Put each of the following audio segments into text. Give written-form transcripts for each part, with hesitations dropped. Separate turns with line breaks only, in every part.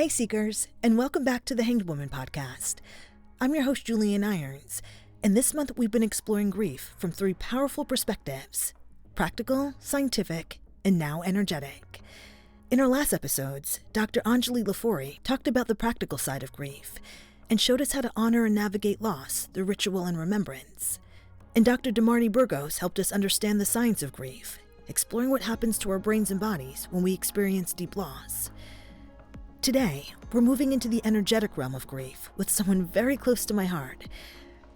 Hey Seekers, and welcome back to the Hanged Woman podcast. I'm your host Julienne Irons, and this month we've been exploring grief from three powerful perspectives: practical, scientific, and now energetic. In our last episodes, Dr. Anjali Lafori talked about the practical side of grief and showed us how to honor and navigate loss through ritual and remembrance. And Dr. Demarni Burgos helped us understand the science of grief, exploring what happens to our brains and bodies when we experience deep loss. Today, we're moving into the energetic realm of grief with someone very close to my heart,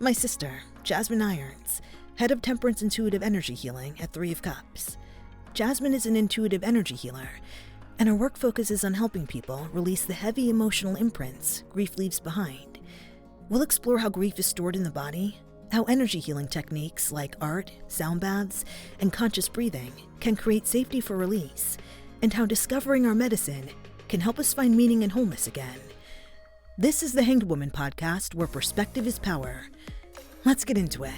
my sister, Jasmine Irons, head of Temperance Intuitive Energy Healing at Three of Cups. Jasmine is an intuitive energy healer, and her work focuses on helping people release the heavy emotional imprints grief leaves behind. We'll explore how grief is stored in the body, how energy healing techniques like art, sound baths, and conscious breathing can create safety for release, and how discovering our medicine can help us find meaning and wholeness again. This is the Hanged Woman podcast, where perspective is power. Let's get into it.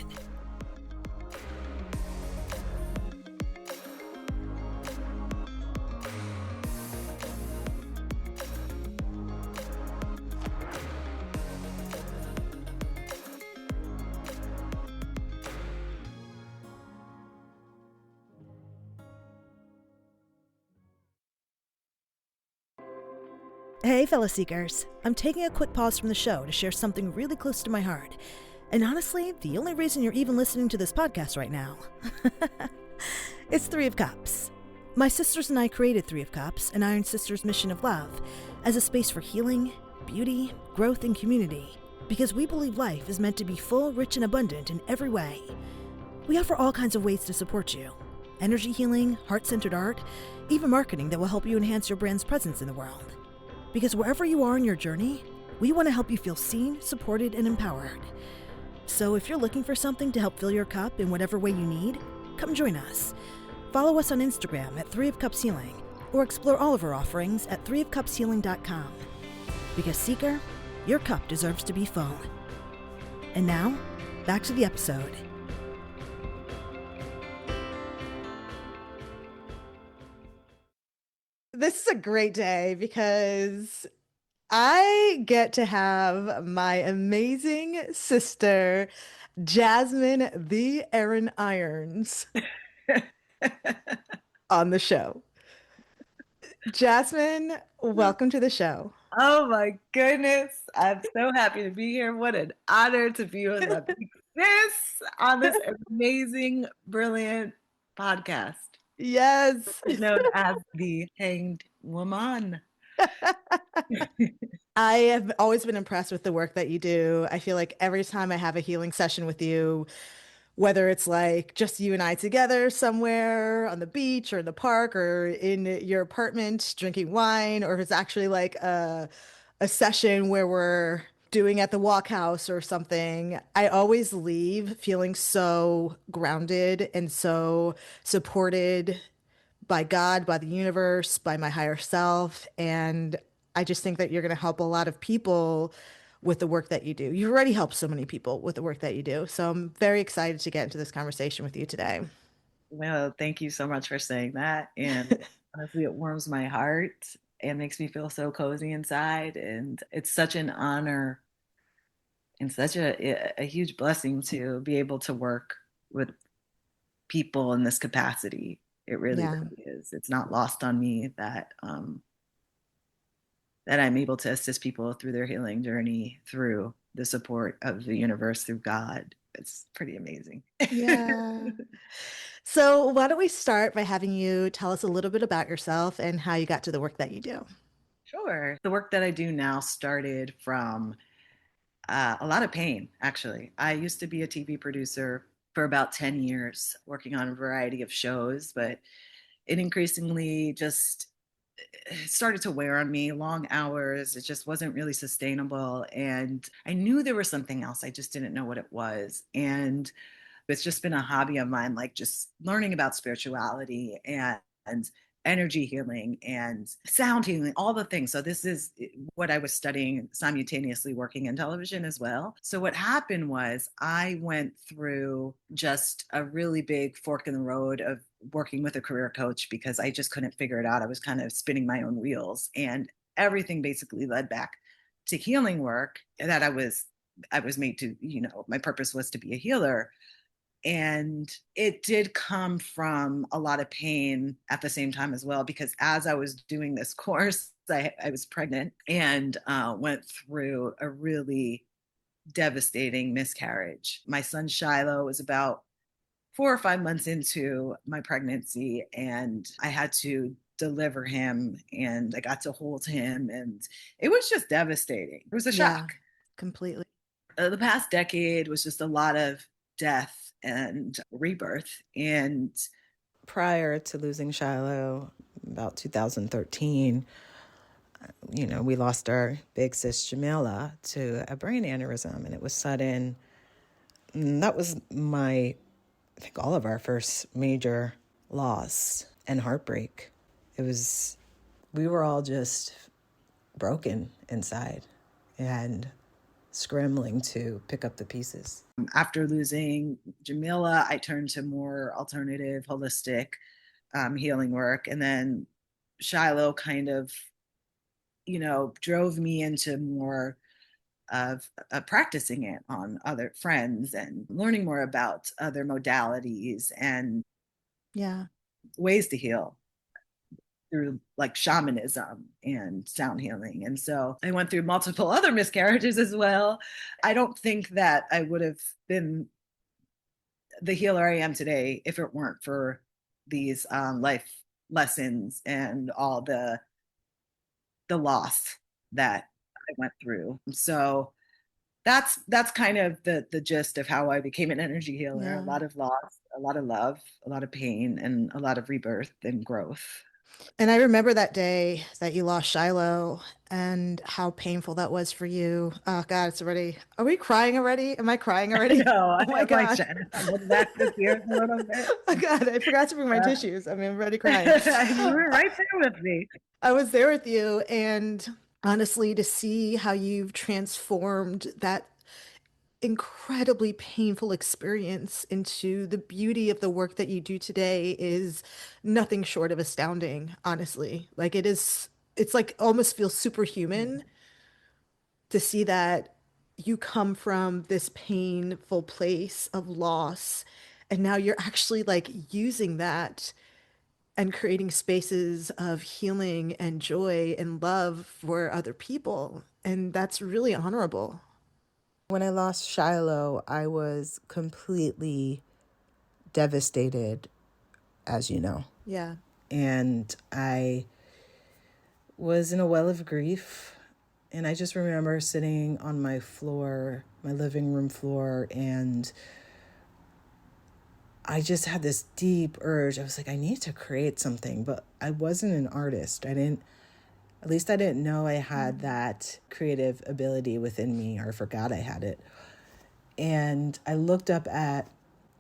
Hey, fellow seekers. I'm taking a quick pause from the show to share something really close to my heart. And honestly, the only reason you're even listening to this podcast right now. It's Three of Cups. My sisters and I created Three of Cups, an Iron Sisters mission of love, as a space for healing, beauty, growth, and community, because we believe life is meant to be full, rich, and abundant in every way. We offer all kinds of ways to support you: energy healing, heart-centered art, even marketing that will help you enhance your brand's presence in the world. Because wherever you are in your journey, we want to help you feel seen, supported, and empowered. So if you're looking for something to help fill your cup in whatever way you need, come join us. Follow us on Instagram at Three of Cups Healing, or explore all of our offerings at threeofcupshealing.com. Because Seeker, your cup deserves to be full. And now, back to the episode. This is a great day because I get to have my amazing sister, Jasmine the Erin Irons, on the show. Jasmine, welcome to the show.
Oh my goodness. I'm so happy to be here. What an honor to be with this on this amazing, brilliant podcast.
Yes.
Known as the Hanged Woman.
I have always been impressed with the work that you do. I feel like every time I have a healing session with you, whether it's like just you and I together somewhere on the beach or in the park or in your apartment drinking wine, or if it's actually like a session where we're doing at the walk house or something, I always leave feeling so grounded and so supported by God, by the universe, by my higher self. And I just think that you're going to help a lot of people with the work that you do. You've already helped so many people with the work that you do. So I'm very excited to get into this conversation with you today.
Well, thank you so much for saying that. And honestly, it warms my heart and makes me feel so cozy inside. And it's such an honor and such a huge blessing to be able to work with people in this capacity. It really,
Yeah.
really is. It's not lost on me that that I'm able to assist people through their healing journey through the support of the universe, through God. It's pretty amazing.
Yeah. So why don't we start by having you tell us a little bit about yourself and how you got to the work that you do?
Sure. The work that I do now started from a lot of pain, actually. I used to be a TV producer for about 10 years, working on a variety of shows, but it increasingly just started to wear on me. Long hours, it just wasn't really sustainable. And I knew there was something else. I just didn't know what it was. And it's just been a hobby of mine, like just learning about spirituality and energy healing and sound healing, all the things. So this is what I was studying simultaneously, working in television as well. So what happened was I went through just a really big fork in the road of working with a career coach because I just couldn't figure it out. I was kind of spinning my own wheels. And everything basically led back to healing work that I was made to, my purpose was to be a healer. And it did come from a lot of pain at the same time as well, because as I was doing this course, I was pregnant and went through a really devastating miscarriage. My son Shiloh was about 4 or 5 months into my pregnancy, and I had to deliver him, and I got to hold him, and it was just devastating. It was a shock.
Completely.
The past decade was just a lot of death and rebirth. And
prior to losing Shiloh, about 2013, we lost our big sis Jamila to a brain aneurysm, and it was sudden. And that was I think all of our first major loss and heartbreak. We were all just broken inside and scrambling to pick up the pieces.
After losing Jamila, I turned to more alternative, holistic healing work. And then Shiloh kind of, drove me into more of practicing it on other friends and learning more about other modalities and ways to heal through like shamanism and sound healing. And so I went through multiple other miscarriages as well. I don't think that I would have been the healer I am today if it weren't for these life lessons and all the loss that I went through. So that's kind of the gist of how I became an energy healer. Yeah. A lot of loss, a lot of love, a lot of pain, and a lot of rebirth and growth.
And I remember that day that you lost Shiloh and how painful that was for you. Oh God, are we crying already? Am I crying already?
No,
oh my God.
I'm back to tears a little bit.
Oh God, I forgot to bring my tissues. I'm already crying.
You were right there with me.
I was there with you, and honestly, to see how you've transformed that incredibly painful experience into the beauty of the work that you do today is nothing short of astounding, honestly. Like it's like almost feels superhuman to see that you come from this painful place of loss, and now you're actually like using that and creating spaces of healing and joy and love for other people. And that's really honorable.
When I lost Shiloh, I was completely devastated, as you know.
Yeah.
And I was in a well of grief. And I just remember sitting on my floor, my living room floor, and I just had this deep urge. I was like, I need to create something, but I wasn't an artist. At least I didn't know I had that creative ability within me, or forgot I had it. And I looked up at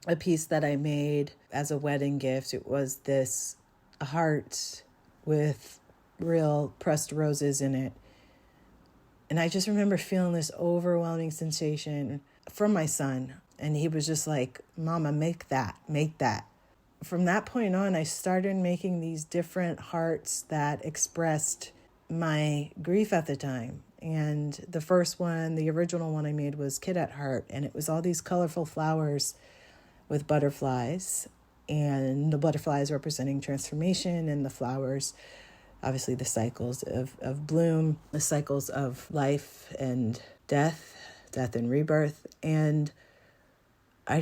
a piece that I made as a wedding gift. It was a heart with real pressed roses in it. And I just remember feeling this overwhelming sensation from my son. And he was just like, Mama, make that. From that point on, I started making these different hearts that expressed my grief at the time. And the first one, the original one I made, was Kid at Heart. And it was all these colorful flowers with butterflies. And the butterflies representing transformation, and the flowers, obviously the cycles of bloom, the cycles of life and death and rebirth. And I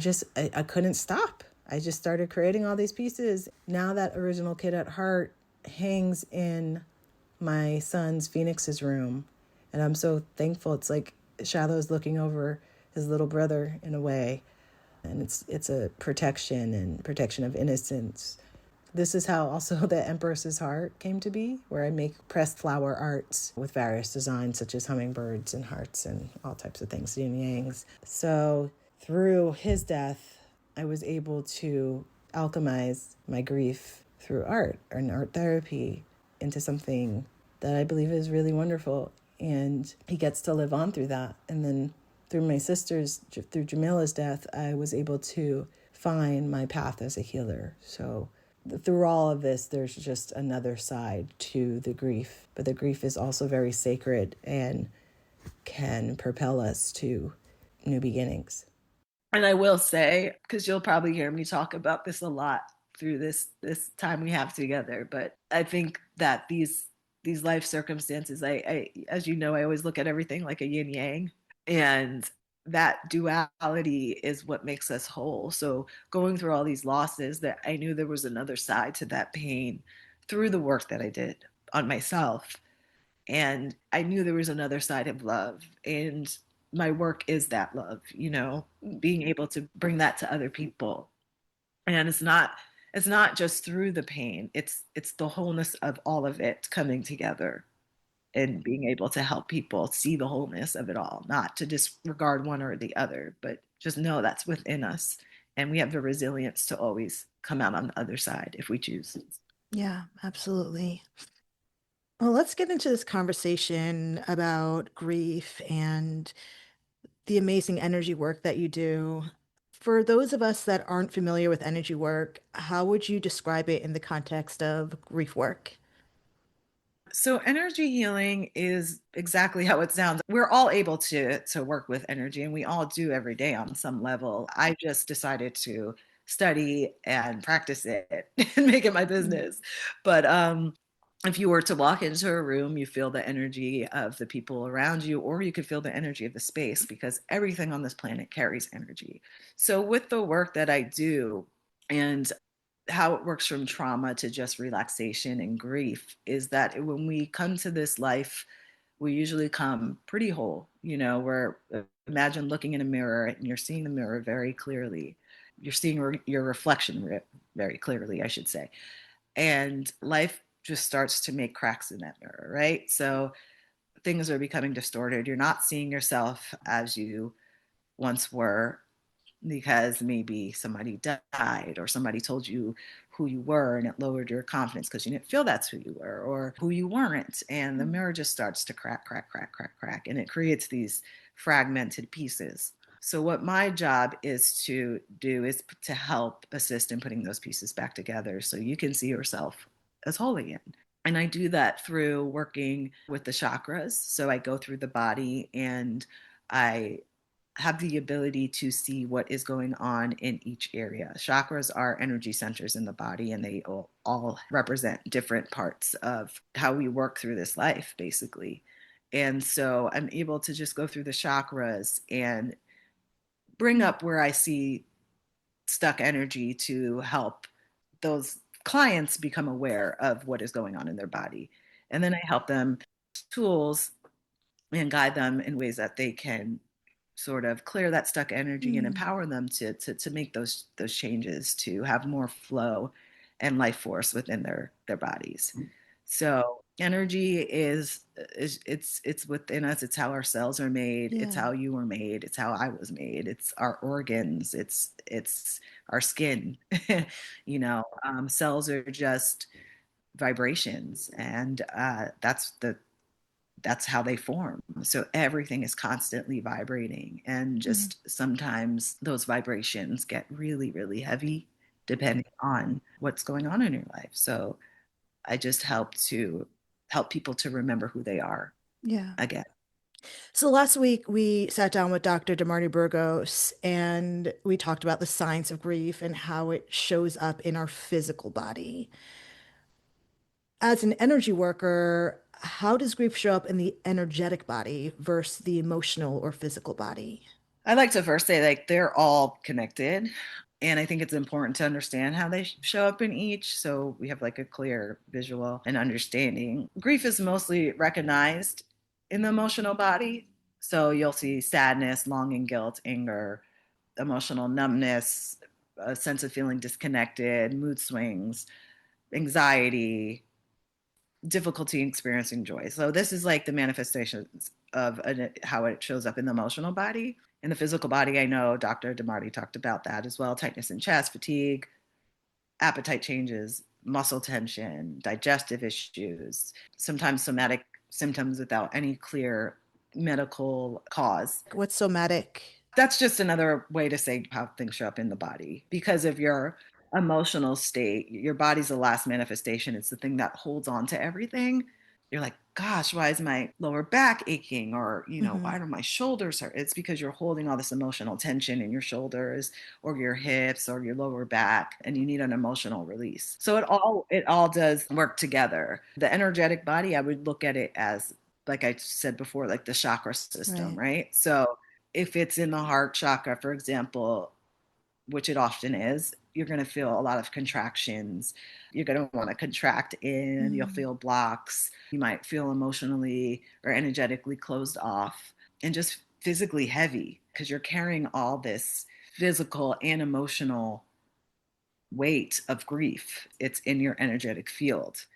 couldn't stop. I just started creating all these pieces. Now that original Kid at Heart hangs in my son's Phoenix's room. And I'm so thankful. It's like Shiloh's looking over his little brother in a way. And it's a protection of innocence. This is how also the Empress's Heart came to be, where I make pressed flower arts with various designs, such as hummingbirds and hearts and all types of things, yin yangs. So through his death, I was able to alchemize my grief through art and art therapy into something that I believe is really wonderful. And he gets to live on through that. And then through Jamila's death, I was able to find my path as a healer. So through all of this, there's just another side to the grief. But the grief is also very sacred and can propel us to new beginnings.
And I will say, because you'll probably hear me talk about this a lot through this time we have together, but I think that these life circumstances, I as you know, I always look at everything like a yin yang, and that duality is what makes us whole. So going through all these losses, that I knew there was another side to that pain through the work that I did on myself. And I knew there was another side of love. And my work is that love, being able to bring that to other people. And it's not just through the pain. It's the wholeness of all of it coming together and being able to help people see the wholeness of it all, not to disregard one or the other, but just know that's within us. And we have the resilience to always come out on the other side if we choose.
Yeah, absolutely. Well, let's get into this conversation about grief and the amazing energy work that you do. For those of us that aren't familiar with energy work, how would you describe it in the context of grief work?
So energy healing is exactly how it sounds. We're all able to work with energy, and we all do every day on some level. I just decided to study and practice it and make it my business. But if you were to walk into a room, you feel the energy of the people around you, or you could feel the energy of the space, because everything on this planet carries energy. So with the work that I do, and how it works from trauma to just relaxation and grief, is that when we come to this life, we usually come pretty whole. Where imagine looking in a mirror and you're seeing the mirror very clearly. You're seeing your reflection very clearly, I should say. And life just starts to make cracks in that mirror, right? So things are becoming distorted. You're not seeing yourself as you once were, because maybe somebody died or somebody told you who you were and it lowered your confidence because you didn't feel that's who you were or who you weren't. And the mirror just starts to crack, crack, crack, crack, crack. And it creates these fragmented pieces. So what my job is to do is to help assist in putting those pieces back together so you can see yourself as whole again. And I do that through working with the chakras. So I go through the body and I have the ability to see what is going on in each area. Chakras are energy centers in the body, and they all represent different parts of how we work through this life, basically. And so I'm able to just go through the chakras and bring up where I see stuck energy to help those clients become aware of what is going on in their body. And then I help them tools and guide them in ways that they can sort of clear that stuck energy and empower them to make those changes, to have more flow and life force within their bodies. So energy is it's within us. It's how our cells are made. It's how you were made. It's how I was made. It's our organs. It's our skin. Cells are just vibrations, and that's how they form. So everything is constantly vibrating, and just sometimes those vibrations get really, really heavy depending on what's going on in your life. So I just help people to remember who they are again.
So last week we sat down with Dr. DeMarty Burgos and we talked about the science of grief and how it shows up in our physical body. As an energy worker, how does grief show up in the energetic body versus the emotional or physical body?
I like to first say, like, they're all connected. And I think it's important to understand how they show up in each, so we have like a clear visual and understanding. Grief is mostly recognized in the emotional body. So you'll see sadness, longing, guilt, anger, emotional numbness, a sense of feeling disconnected, mood swings, anxiety, difficulty experiencing joy. So this is like the manifestations of how it shows up in the emotional body. In the physical body, I know Dr. DeMarty talked about that as well: tightness in chest, fatigue, appetite changes, muscle tension, digestive issues, sometimes somatic symptoms without any clear medical cause.
What's somatic?
That's just another way to say how things show up in the body because of your emotional state. Your body's the last manifestation. It's the thing that holds on to everything. You're like, gosh, why is my lower back aching? Or,
Mm-hmm.
why do my shoulders hurt? It's because you're holding all this emotional tension in your shoulders or your hips or your lower back, and you need an emotional release. So it all does work together. The energetic body, I would look at it as, like I said before, like the chakra system,
Right.
right? So if it's in the heart chakra, for example, which it often is, you're going to feel a lot of contractions. You're going to want to contract in, you'll
Mm.
feel blocks. You might feel emotionally or energetically closed off and just physically heavy because you're carrying all this physical and emotional weight of grief. It's in your energetic field.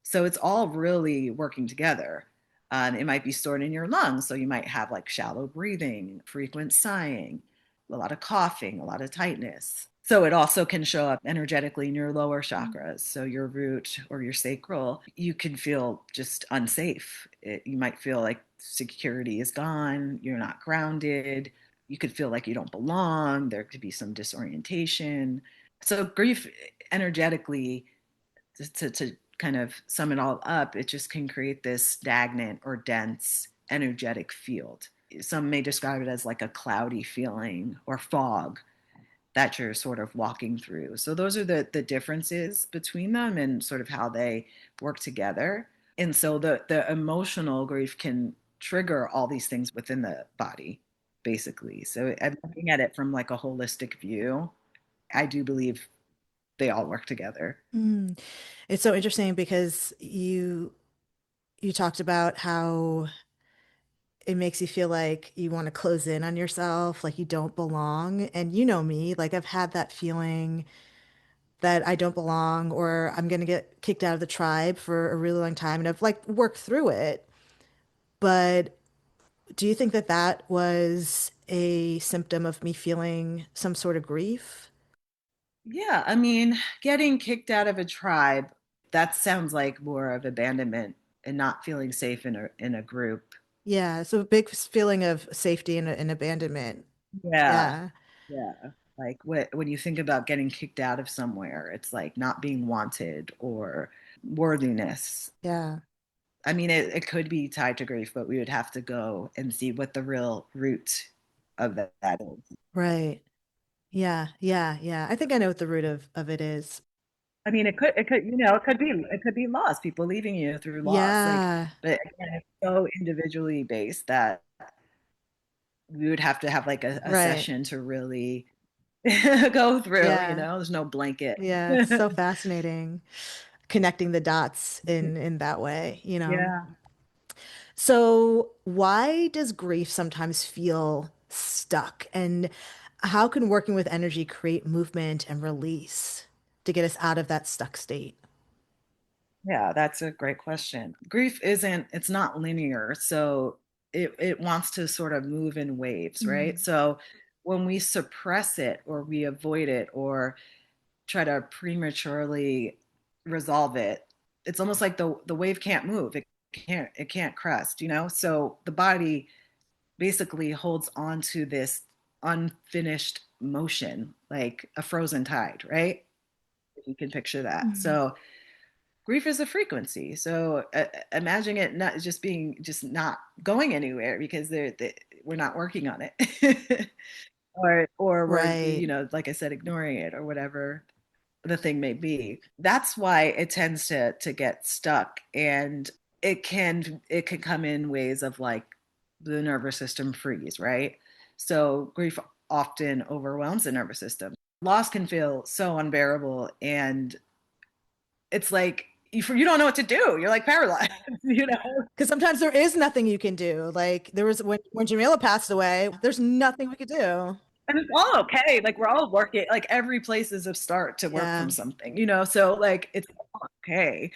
So it's all really working together. It might be stored in your lungs. So you might have like shallow breathing, frequent sighing, a lot of coughing, a lot of tightness. So it also can show up energetically in your lower chakras. So your root or your sacral, you can feel just unsafe. You might feel like security is gone. You're not grounded. You could feel like you don't belong. There could be some disorientation. So grief energetically, to kind of sum it all up, it just can create this stagnant or dense energetic field. Some may describe it as like a cloudy feeling or fog that you're sort of walking through. So those are the differences between them and sort of how they work together. And so the emotional grief can trigger all these things within the body, basically. So I'm looking at it from like a holistic view. I do believe they all work together.
Mm. It's so interesting because you talked about how it makes you feel like you want to close in on yourself, like you don't belong. And you know me, like I've had that feeling that I don't belong or I'm going to get kicked out of the tribe for a really long time. And I've like worked through it. But do you think that that was a symptom of me feeling some sort of grief?
Yeah, I mean, getting kicked out of a tribe, that sounds like more of abandonment and not feeling safe in a group.
Yeah. So a big feeling of safety and abandonment.
Yeah.
Yeah.
Yeah. Like when you think about getting kicked out of somewhere, it's like not being wanted or worthiness.
Yeah.
I mean, it could be tied to grief, but we would have to go and see what the real root of that is.
Right. Yeah. Yeah. Yeah. I think I know what the root of it is.
I mean, it could be loss, people leaving you through loss. Like,
Yeah.
but again, it's so individually based that we would have to have like a
Right.
session to really go through,
Yeah.
there's no blanket.
Yeah. It's so fascinating connecting the dots in that way, you know.
Yeah.
So why does grief sometimes feel stuck? And how can working with energy create movement and release to get us out of that stuck state?
Yeah, that's a great question. Grief it's not linear. So it wants to sort of move in waves, right?
Mm.
So when we suppress it or we avoid it or try to prematurely resolve it, it's almost like the wave can't move. It can't crest. So the body basically holds on to this unfinished motion, like a frozen tide, right? If you can picture that.
Mm.
So grief is a frequency. So imagine it not just being just not going anywhere because we're not working on it. or we're,
Right.
like I said, ignoring it or whatever the thing may be. That's why it tends to get stuck, and it can come in ways of like the nervous system freeze, right? So grief often overwhelms the nervous system. Loss can feel so unbearable, and it's like you don't know what to do. You're like paralyzed, you know.
Because sometimes there is nothing you can do. Like there was when Jamila passed away, there's nothing we could do.
And it's all okay. Like we're all working. Like every place is a start to work
Yeah.
from something. So like it's all okay.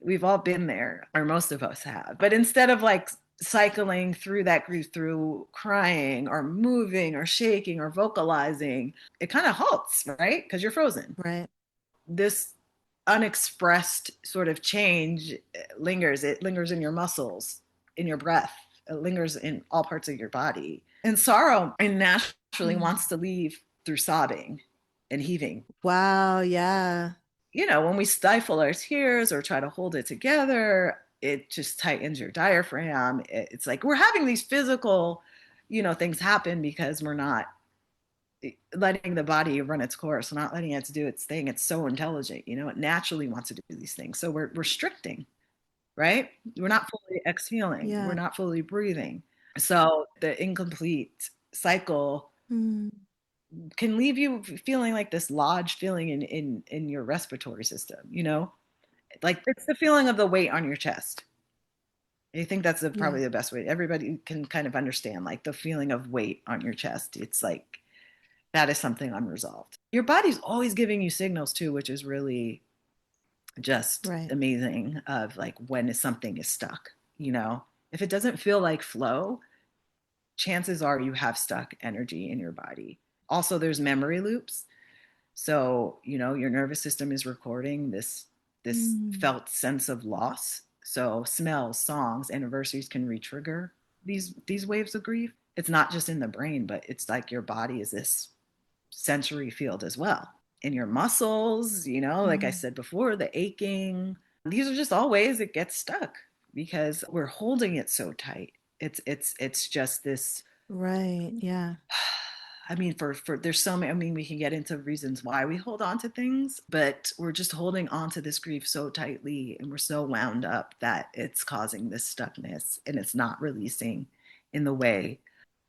We've all been there, or most of us have. But instead of like cycling through that grief through crying or moving or shaking or vocalizing, it kind of halts, right? Because you're frozen.
Right.
This unexpressed sort of change lingers. It lingers in your muscles, in your breath. It lingers in all parts of your body. And sorrow and naturally
Mm.
wants to leave through sobbing. and heaving.
Wow. Yeah.
When we stifle our tears or try to hold it together, it just tightens your diaphragm. It's like we're having these physical, things happen because we're not letting the body run its course, not letting it do its thing. It's so intelligent, it naturally wants to do these things. So we're restricting, right? We're not fully exhaling. We're
Yeah.
not fully breathing. So the incomplete cycle can leave you feeling like this lodged feeling in your respiratory system, like it's the feeling of the weight on your chest. I think that's
Yeah.
probably the best way. Everybody can kind of understand like the feeling of weight on your chest. It's like that is something unresolved. Your body's always giving you signals too, which is really just
Right.
amazing of like when something is stuck, if it doesn't feel like flow, chances are you have stuck energy in your body. Also, there's memory loops. So, your nervous system is recording this felt sense of loss. So smells, songs, anniversaries can re-trigger these waves of grief. It's not just in the brain, but it's like your body is this sensory field as well. In your muscles, like I said before, the aching. These are just all ways it gets stuck because we're holding it so tight. It's just this.
Right. Yeah.
I mean, for there's so many. I mean, we can get into reasons why we hold on to things, but we're just holding on to this grief so tightly, and we're so wound up that it's causing this stuckness, and it's not releasing in the way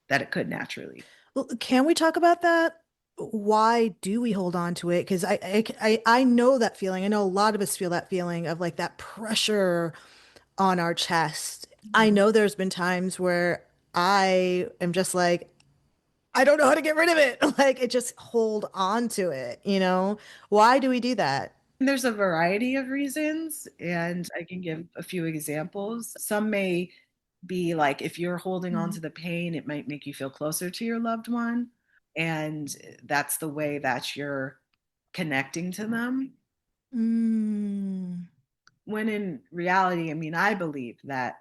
that it could naturally.
Well, can we talk about that? Why do we hold on to it? Because I know that feeling. I know a lot of us feel that feeling of like that pressure on our chest. I
Mhm.
know there's been times where I am just like, I don't know how to get rid of it. Like it just hold on to it, you know? Why do we do that?
There's a variety of reasons, and I can give a few examples. Some may be like if you're holding on
Mm.
to the pain, it might make you feel closer to your loved one. And that's the way that you're connecting to them.
Mm.
When in reality, I mean, I believe that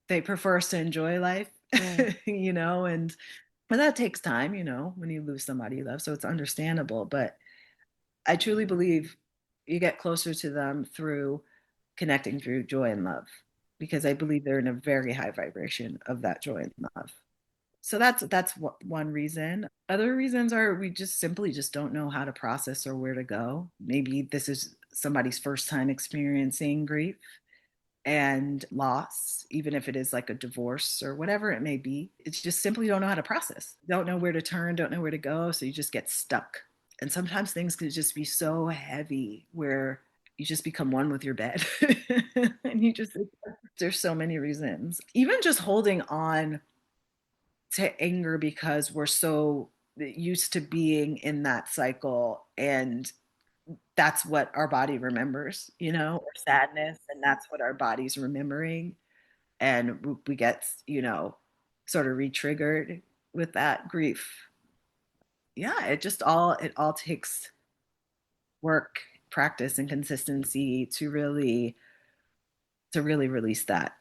they prefer us to enjoy life,
Right.
and but that takes time, when you lose somebody you love. So it's understandable. But I truly believe you get closer to them through connecting through joy and love, because I believe they're in a very high vibration of that joy and love. So that's one reason. Other reasons are we just simply just don't know how to process or where to go. Maybe this is somebody's first time experiencing grief and loss, even if it is like a divorce or whatever it may be. It's just simply don't know how to process, don't know where to turn, don't know where to go. So you just get stuck. And sometimes things can just be so heavy where you just become one with your bed. And there's so many reasons. Even just holding on to anger because we're so used to being in that cycle, and that's what our body remembers, or sadness, and that's what our body's remembering. And we get, sort of re-triggered with that grief. Yeah, it all takes work, practice, and consistency to really release that.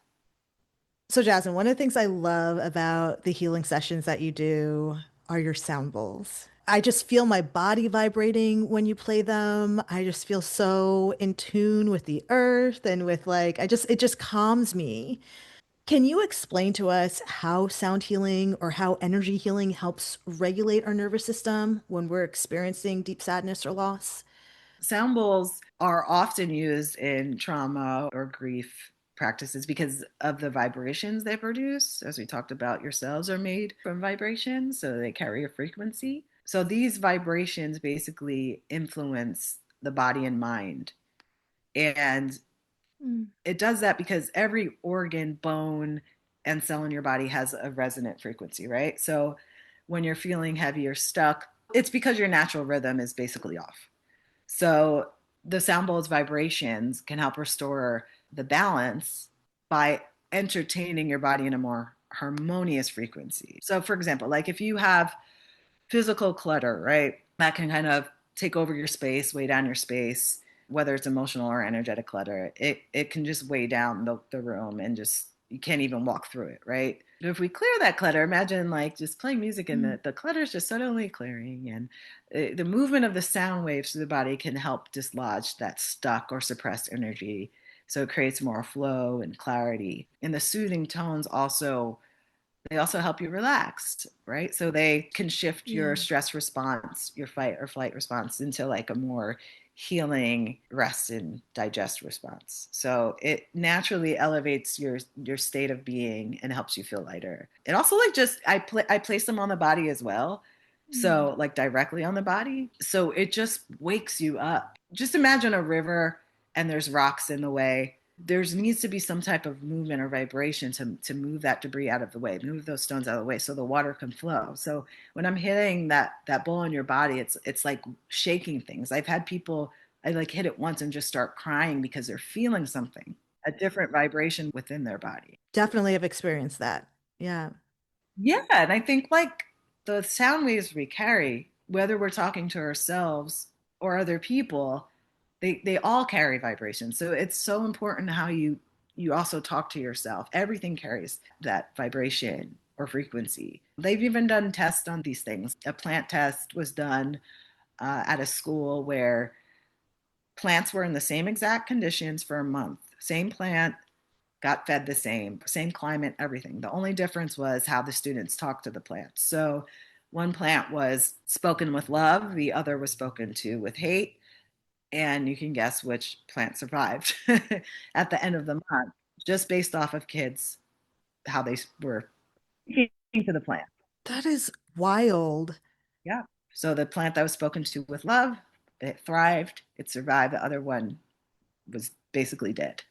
So, Jasmine, one of the things I love about the healing sessions that you do are your sound bowls. I just feel my body vibrating when you play them. I just feel so in tune with the earth and with like, it just calms me. Can you explain to us how sound healing or how energy healing helps regulate our nervous system when we're experiencing deep sadness or loss?
Sound bowls are often used in trauma or grief practices because of the vibrations they produce. As we talked about, your cells are made from vibrations, so they carry a frequency. So these vibrations basically influence the body and mind. And
Mm.
it does that because every organ, bone, and cell in your body has a resonant frequency, right? So when you're feeling heavy or stuck, it's because your natural rhythm is basically off. So the sound bowl's vibrations can help restore the balance by entertaining your body in a more harmonious frequency. So, for example, like if you have physical clutter, right, that can kind of take over your space, weigh down your space, whether it's emotional or energetic clutter, it can just weigh down the room and just you can't even walk through it, right? If we clear that clutter, imagine like just playing music and the clutter is just suddenly clearing, and the movement of the sound waves through the body can help dislodge that stuck or suppressed energy. So it creates more flow and clarity. And the soothing tones also, they also help you relax, right? So they can shift your
Yeah.
stress response, your fight or flight response, into like a more healing rest and digest response. So it naturally elevates your state of being and helps you feel lighter. It also like just I place them on the body as well. So like directly on the body. So it just wakes you up. Just imagine a river and there's rocks in the way. There needs to be some type of movement or vibration to move that debris out of the way, move those stones out of the way so the water can flow. So when I'm hitting that bowl in your body, it's like shaking things. I've had people, I like hit it once and just start crying because they're feeling something, a different vibration within their body.
Definitely have experienced that. Yeah.
Yeah, and I think like the sound waves we carry, whether we're talking to ourselves or other people, they all carry vibrations. So it's so important how you also talk to yourself. Everything carries that vibration or frequency. They've even done tests on these things. A plant test was done at a school where plants were in the same exact conditions for a month. Same plant, got fed the same climate, everything. The only difference was how the students talked to the plants. So one plant was spoken with love, the other was spoken to with hate. And you can guess which plant survived at the end of the month, just based off of kids, how they were speaking to the plant.
That is wild.
Yeah. So the plant that was spoken to with love, it thrived, it survived. The other one was basically dead.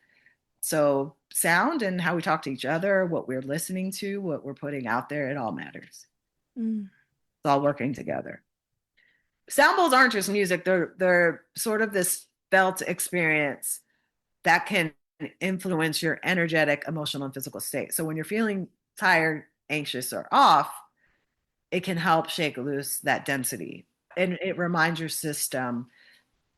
So sound and how we talk to each other, what we're listening to, what we're putting out there, it all matters.
Mm.
It's all working together. Sound bowls aren't just music. They're sort of this felt experience that can influence your energetic, emotional, and physical state. So when you're feeling tired, anxious, or off, it can help shake loose that density. And it reminds your system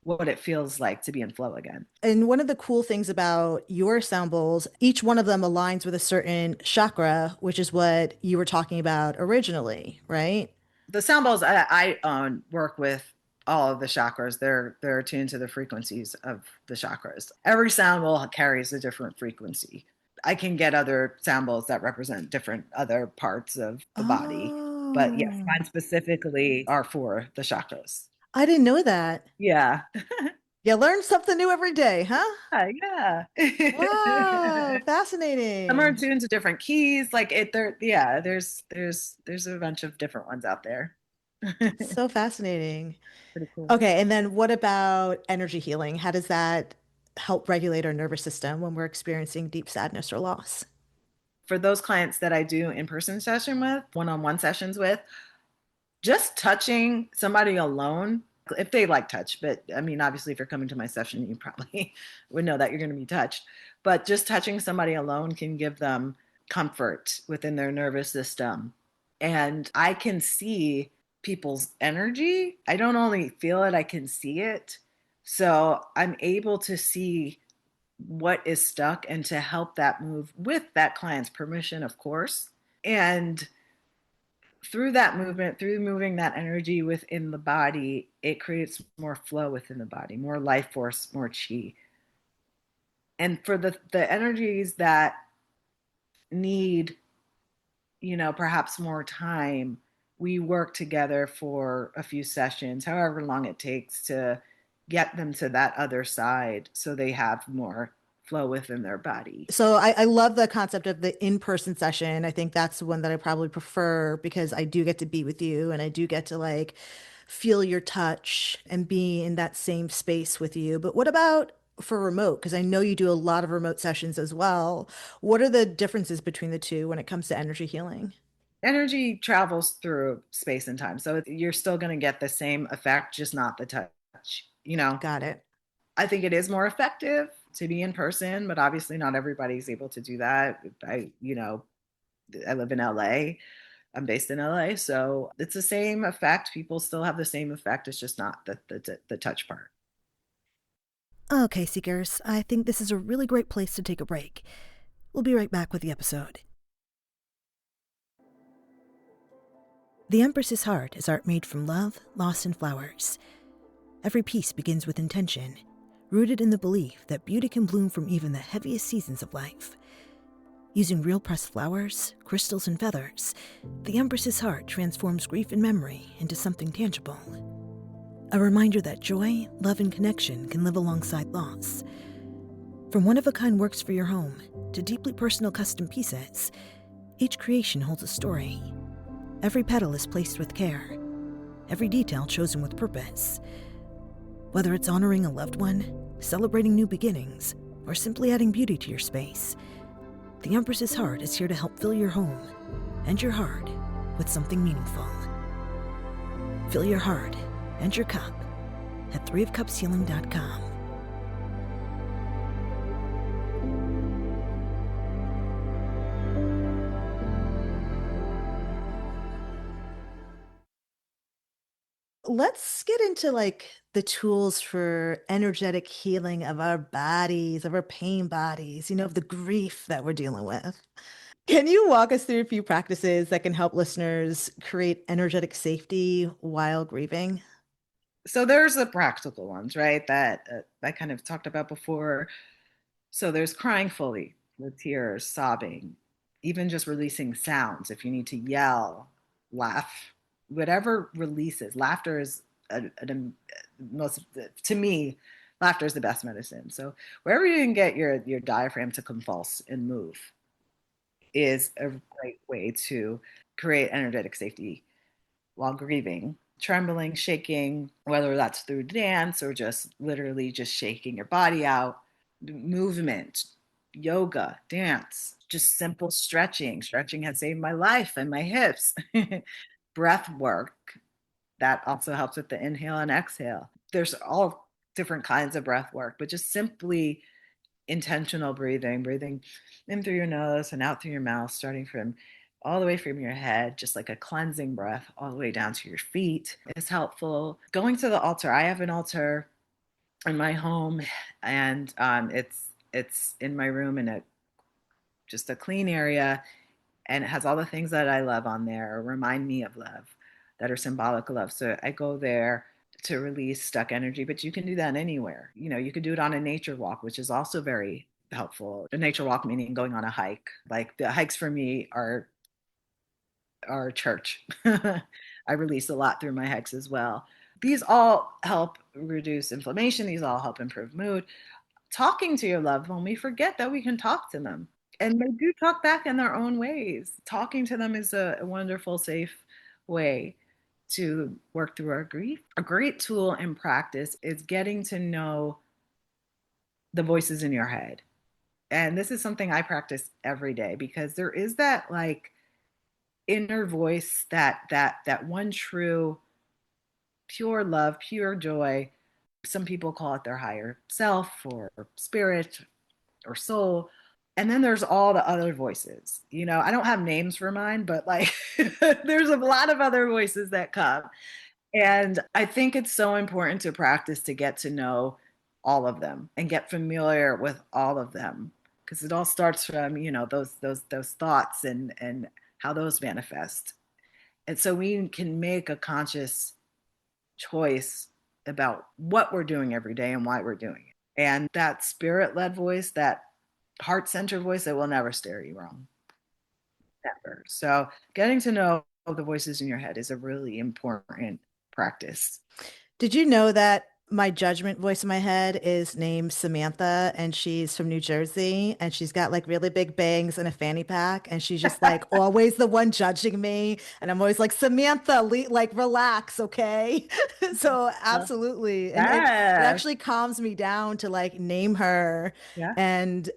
what it feels like to be in flow again.
And one of the cool things about your sound bowls, each one of them aligns with a certain chakra, which is what you were talking about originally, right?
The sound bowls I own work with all of the chakras. They're attuned to the frequencies of the chakras. Every sound bowl carries a different frequency. I can get other sound bowls that represent different other parts of the body. But yes,
Oh,
mine specifically are for the chakras.
I didn't know that.
Yeah.
You learn something new every day, huh?
Yeah.
Wow,
Some are
fascinating.
tuned to different keys. Like it there, yeah, there's a bunch of different ones out there.
So fascinating.
Pretty cool.
Okay, and then what about energy healing? How does that help regulate our nervous system when we're experiencing deep sadness or loss?
For those clients that I do in-person session with, one-on-one sessions with, just touching somebody alone, if they like touch, but I mean, obviously, if you're coming to my session, you probably would know that you're going to be touched. But just touching somebody alone can give them comfort within their nervous system. And I can see people's energy. I don't only feel it, I can see it. So I'm able to see what is stuck and to help that move with that client's permission, of course. And through that movement, through moving that energy within the body, it creates more flow within the body, more life force, more chi. And for the energies that need, perhaps more time, we work together for a few sessions, however long it takes to get them to that other side so they have more flow within their body.
So I love the concept of the in-person session. I think that's the one that I probably prefer because I do get to be with you and I do get to like feel your touch and be in that same space with you. But what about for remote? Because I know you do a lot of remote sessions as well. What are the differences between the two when it comes to energy healing?
Energy travels through space and time. So you're still going to get the same effect, just not the touch.
Got it.
I think it is more effective to be in person, but obviously not everybody's able to do that. I live in LA. I'm based in LA. So it's the same effect. People still have the same effect. It's just not the touch part.
Okay, Seekers, I think this is a really great place to take a break. We'll be right back with the episode. The Empress's heart is art made from love, loss, and flowers. Every piece begins with intention, rooted in the belief that beauty can bloom from even the heaviest seasons of life. Using real pressed flowers, crystals, and feathers, the Empress's heart transforms grief and memory into something tangible. A reminder that joy, love, and connection can live alongside loss. From one-of-a-kind works for your home to deeply personal custom pieces, each creation holds a story. Every petal is placed with care, every detail chosen with purpose. Whether it's honoring a loved one, celebrating new beginnings, or simply adding beauty to your space, the Empress's heart is here to help fill your home and your heart with something meaningful. Fill your heart and your cup at threeofcupshealing.com. Let's get into the tools for energetic healing of our bodies, of our pain bodies, of the grief that we're dealing with. Can you walk us through a few practices that can help listeners create energetic safety while grieving?
So there's the practical ones, right? That I kind of talked about before. So there's crying fully with tears, sobbing, even just releasing sounds. If you need to yell, laugh, whatever releases. Laughter is most, to me, laughter is the best medicine. So wherever you can get your diaphragm to convulse and move is a great way to create energetic safety while grieving. Trembling, shaking, whether that's through dance or just literally just shaking your body out, movement, yoga, dance, just simple stretching. Stretching has saved my life and my hips. Breath work, that also helps with the inhale and exhale. There's all different kinds of breath work, but just simply intentional breathing in through your nose and out through your mouth, starting from all the way from your head, just like a cleansing breath all the way down to your feet is helpful. Going to the altar. I have an altar in my home, and it's in my room in just a clean area, and it has all the things that I love on there, or remind me of love, that are symbolic of love. So I go there to release stuck energy, but you can do that anywhere. You can do it on a nature walk, which is also very helpful. A nature walk meaning going on a hike. Like the hikes for me are church. I release a lot through my hikes as well. These all help reduce inflammation. These all help improve mood. Talking to your loved one, we forget that we can talk to them. And they do talk back in their own ways. Talking to them is a wonderful, safe way to work through our grief. A great tool and practice is getting to know the voices in your head. And this is something I practice every day, because there is that inner voice, that one true, pure love, pure joy. Some people call it their higher self or spirit or soul. And then there's all the other voices. I don't have names for mine, but there's a lot of other voices that come. And I think it's so important to practice to get to know all of them and get familiar with all of them, because it all starts from, those thoughts and how those manifest. And so we can make a conscious choice about what we're doing every day and why we're doing it. And that spirit-led voice, that heart-centered voice, that will never steer you wrong. Never. So getting to know the voices in your head is a really important practice.
Did you know that my judgment voice in my head is named Samantha, and she's from New Jersey, and she's got really big bangs and a fanny pack, and she's just always the one judging me, and I'm always like, Samantha, relax, okay? So absolutely. And it actually calms me down to name her and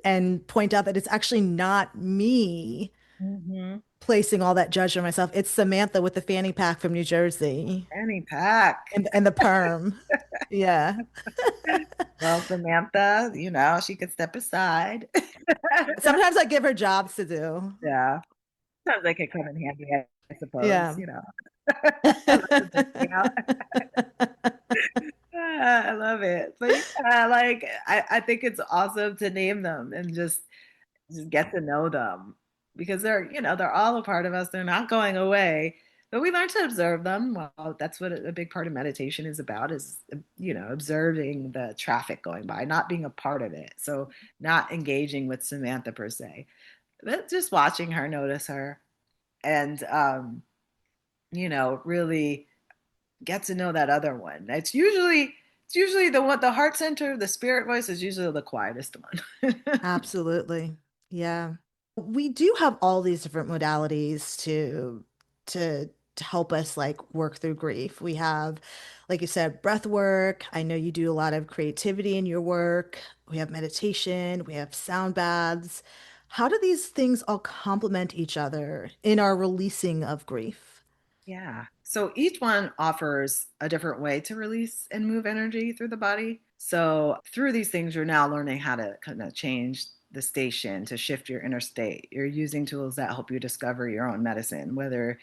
point out that it's actually not me.
Mm-hmm.
Placing all that judgment on myself. It's Samantha with the fanny pack from New Jersey.
Fanny pack.
And the perm. Yeah.
Well, Samantha, she could step aside.
Sometimes I give her jobs to do.
Yeah. Sometimes they could come in handy, I suppose.
Yeah.
I love it. But I think it's awesome to name them and just get to know them, because they're all a part of us. They're not going away. But we learn to observe them. Well, that's what a big part of meditation is about, is, observing the traffic going by, not being a part of it. So not engaging with Samantha per se, but just watching her, notice her, and, really get to know that other one. It's usually the heart center, the spirit voice is usually the quietest one.
Absolutely. Yeah. We do have all these different modalities to help us like work through grief. We have, like you said, breath work. I know you do a lot of creativity in your work. We have meditation, we have sound baths. How do these things all complement each other in our releasing of grief?
Yeah. So each one offers a different way to release and move energy through the body. So through these things, you're now learning how to kind of change the station to shift your inner state. You're using tools that help you discover your own medicine, whether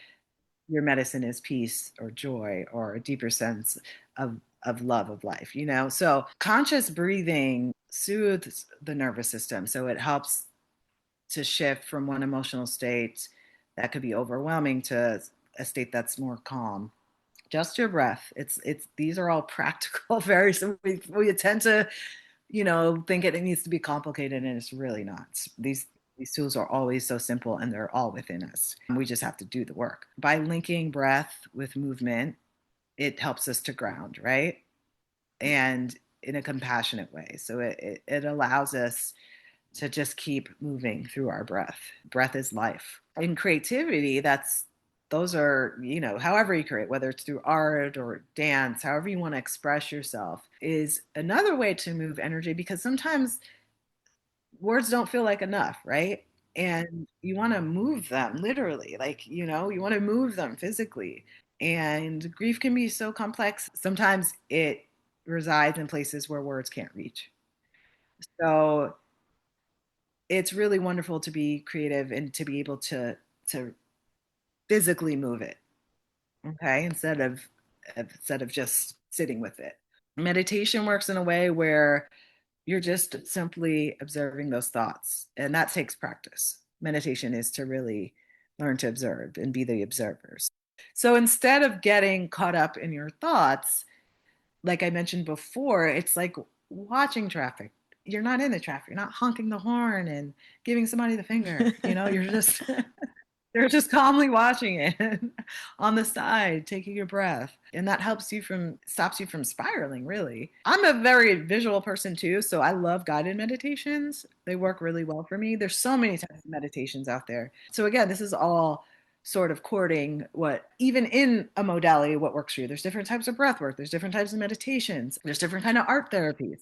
your medicine is peace or joy or a deeper sense of love of life. So conscious breathing soothes the nervous system. So it helps to shift from one emotional state that could be overwhelming to a state that's more calm. Just your breath. It's these are all practical, very simple. We tend to, think it needs to be complicated, and it's really not. These tools are always so simple, and they're all within us. We just have to do the work. By linking breath with movement, it helps us to ground, right? And in a compassionate way. So it allows us to just keep moving through our breath. Breath is life. In creativity, those are, however you create, whether it's through art or dance, however you want to express yourself, is another way to move energy, because sometimes words don't feel like enough, right? And you want to move them literally, like, you want to move them physically. And grief can be so complex. Sometimes it resides in places where words can't reach. So it's really wonderful to be creative and to be able to physically move it, okay, instead of just sitting with it. Meditation works in a way where you're just simply observing those thoughts, and that takes practice. Meditation is to really learn to observe and be the observers. So instead of getting caught up in your thoughts, like I mentioned before, it's like watching traffic. You're not in the traffic. You're not honking the horn and giving somebody the finger. You're just you're just calmly watching it on the side, taking your breath. And that stops you from spiraling, really. I'm a very visual person too, so I love guided meditations. They work really well for me. There's so many types of meditations out there. So again, this is all sort of courting what, even in a modality, what works for you. There's different types of breath work, there's different types of meditations, there's different kind of art therapies.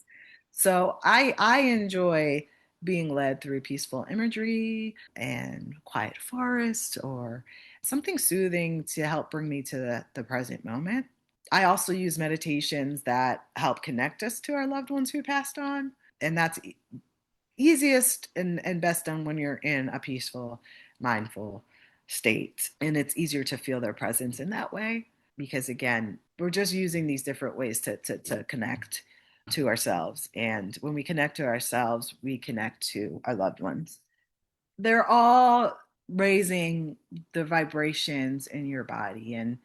So I enjoy being led through peaceful imagery and quiet forest or something soothing to help bring me to the present moment. I also use meditations that help connect us to our loved ones who passed on. And that's easiest and best done when you're in a peaceful, mindful state. And it's easier to feel their presence in that way because, again, we're just using these different ways to connect to ourselves. And when we connect to ourselves, we connect to our loved ones. They're all raising the vibrations in your body. And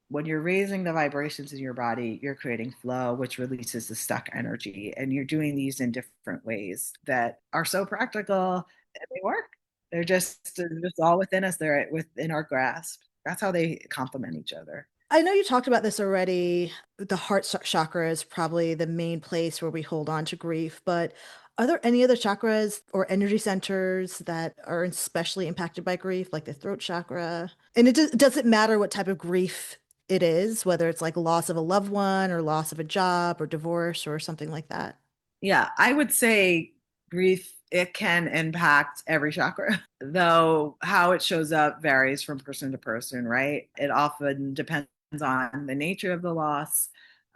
when you're raising the vibrations in your body, you're creating flow, which releases the stuck energy. And you're doing these in different ways that are so practical and they work. They're just all within us. They're within our grasp. That's how they complement each other.
I know you talked about this already. The chakra is probably the main place where we hold on to grief, but are there any other chakras or energy centers that are especially impacted by grief, like the throat chakra? And does it matter what type of grief it is, whether it's like loss of a loved one or loss of a job or divorce or something like that?
Yeah, I would say grief, it can impact every chakra, though how it shows up varies from person to person, right? It often depends on the nature of the loss,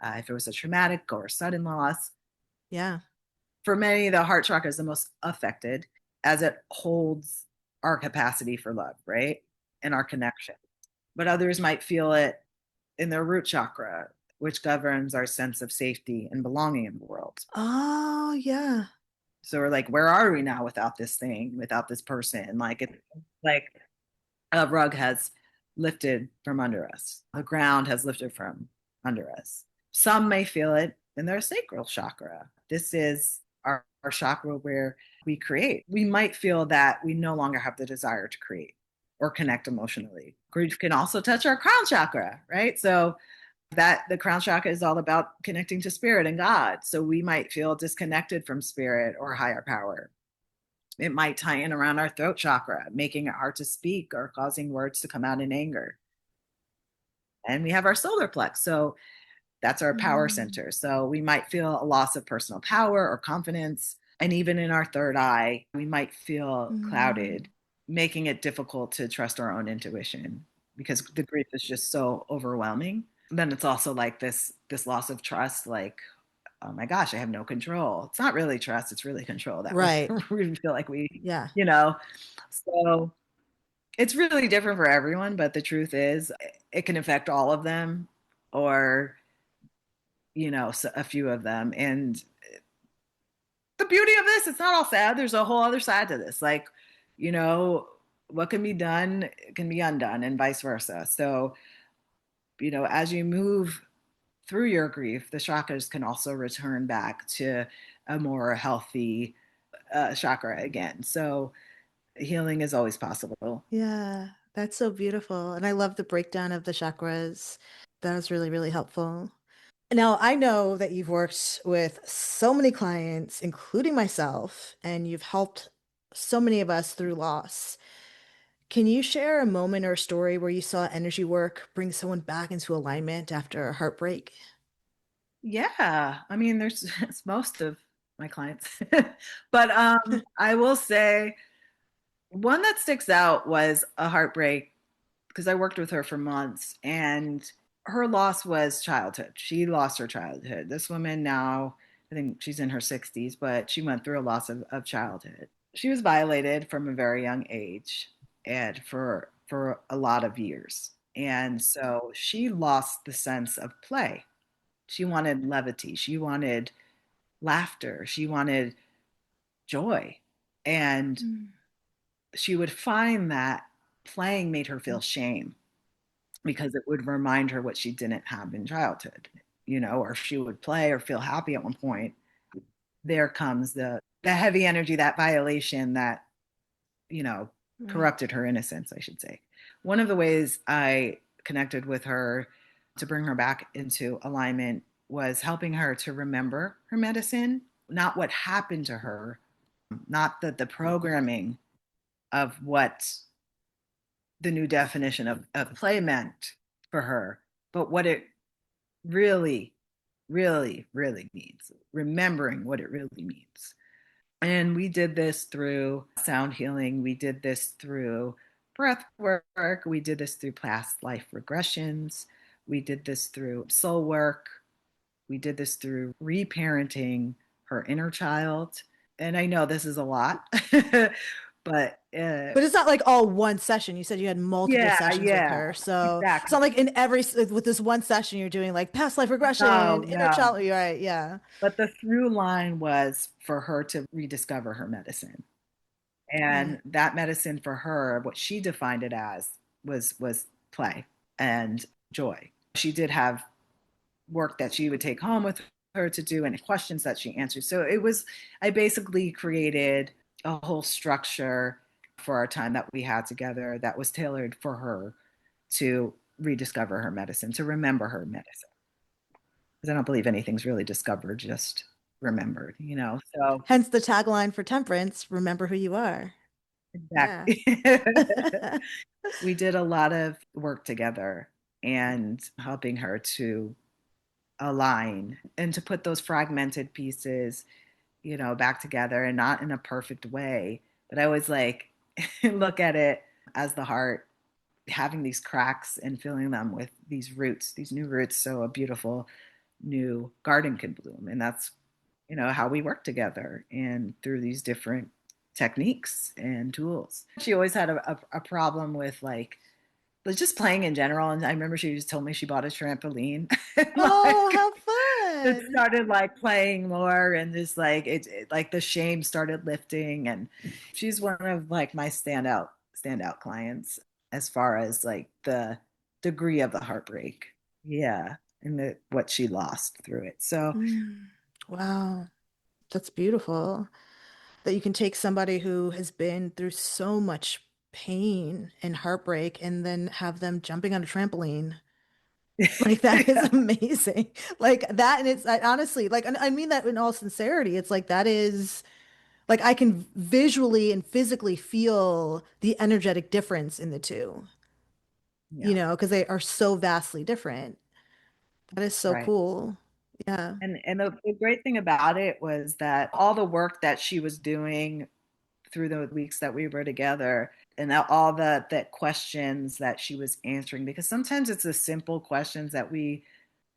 if it was a traumatic or sudden loss.
Yeah.
For many, the heart chakra is the most affected as it holds our capacity for love, right? And our connection. But others might feel it in their root chakra, which governs our sense of safety and belonging in the world.
Oh, yeah.
So we're like, where are we now without this thing, without this person? Like, it's like a rug has lifted from under us. The ground has lifted from under us. Some may feel it in their sacral chakra. This is our chakra where we create. We might feel that we no longer have the desire to create or connect emotionally. Grief can also touch our crown chakra, right? So that the crown chakra is all about connecting to spirit and God. So we might feel disconnected from spirit or higher power. It might tie in around our throat chakra, making it hard to speak or causing words to come out in anger. And we have our solar plex. So that's our power center. So we might feel a loss of personal power or confidence. And even in our third eye, we might feel clouded, making it difficult to trust our own intuition because the grief is just so overwhelming. Then it's also like this loss of trust, like, oh my gosh, I have no control. It's not really trust, it's really control. That
Right.
we feel like so it's really different for everyone, but the truth is it can affect all of them or, a few of them. And the beauty of this, it's not all sad. There's a whole other side to this. Like, what can be done can be undone and vice versa. So, as you move through your grief, the chakras can also return back to a more healthy chakra again. So healing is always possible.
Yeah, that's so beautiful. And I love the breakdown of the chakras. That was really, really helpful. Now, I know that you've worked with so many clients, including myself, and you've helped so many of us through loss. Can you share a moment or a story where you saw energy work bring someone back into alignment after a heartbreak?
Yeah. I mean, it's most of my clients. But I will say one that sticks out was a heartbreak because I worked with her for months and her loss was childhood. She lost her childhood. This woman now, I think she's in her 60s, but she went through a loss of childhood. She was violated from a very young age and for a lot of years. And so she lost the sense of play. She wanted levity. She wanted laughter. She wanted joy. And she would find that playing made her feel shame because it would remind her what she didn't have in childhood, or she would play or feel happy at one point. There comes the heavy energy, that violation that, corrupted her innocence, I should say. One of the ways I connected with her to bring her back into alignment was helping her to remember her medicine, not what happened to her, not the programming of what the new definition of play meant for her, but what it really, really, really means, remembering what it really means. And we did this through sound healing. We did this through breath work. We did this through past life regressions. We did this through soul work. We did this through reparenting her inner child. And I know this is a lot, but
it's not like all one session. You said you had multiple sessions with her. So
exactly.
It's not like with this one session, you're doing like past life regression, inner child. Right. Yeah.
But the through line was for her to rediscover her medicine. And that medicine for her, what she defined it as was play and joy. She did have work that she would take home with her to do and questions that she answered. So I basically created a whole structure for our time that we had together that was tailored for her to rediscover her medicine, to remember her medicine. Because I don't believe anything's really discovered, just remembered, so
hence the tagline for Temperance, remember who you are.
Exactly. Yeah. We did a lot of work together and helping her to align and to put those fragmented pieces, back together, and not in a perfect way. But I always look at it as the heart having these cracks and filling them with these roots, these new roots, so a beautiful new garden can bloom. And that's, how we work together and through these different techniques and tools. She always had a problem with just playing in general. And I remember she just told me she bought a trampoline.
Oh, how fun.
It started playing more and just the shame started lifting. And she's one of my standout clients. as far as like the degree of the heartbreak. Yeah. And what she lost through it. So,
Wow. That's beautiful. That you can take somebody who has been through so much pain and heartbreak and then have them jumping on a trampoline. Like that is
yeah,
amazing. Like that, and it's honestly like, and I mean that in all sincerity. It's like that is like I can visually and physically feel the energetic difference in the two,
yeah,
because they are so vastly different. That is so
right.
cool. Yeah.
And the great thing about it was that all the work that she was doing through the weeks that we were together, and all the questions that she was answering, because sometimes it's the simple questions that we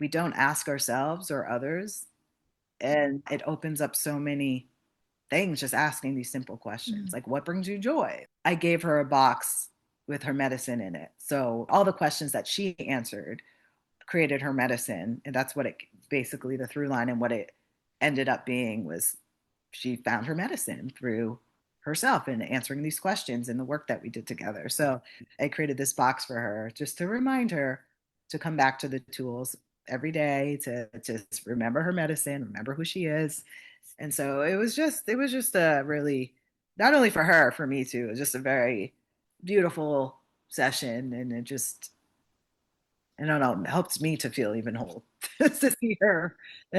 don't ask ourselves or others, and it opens up so many things just asking these simple questions
Mm.
like, what brings you joy? I gave her a box with her medicine in it, so all the questions that she answered created her medicine. And that's what it basically, the through line and what it ended up being was she found her medicine through herself and answering these questions and the work that we did together. So I created this box for her just to remind her to come back to the tools every day, to just remember her medicine, remember who she is. And so it was just a really, not only for her, for me too, it was just a very beautiful session. And it just, I don't know, it helps me to feel even whole to see her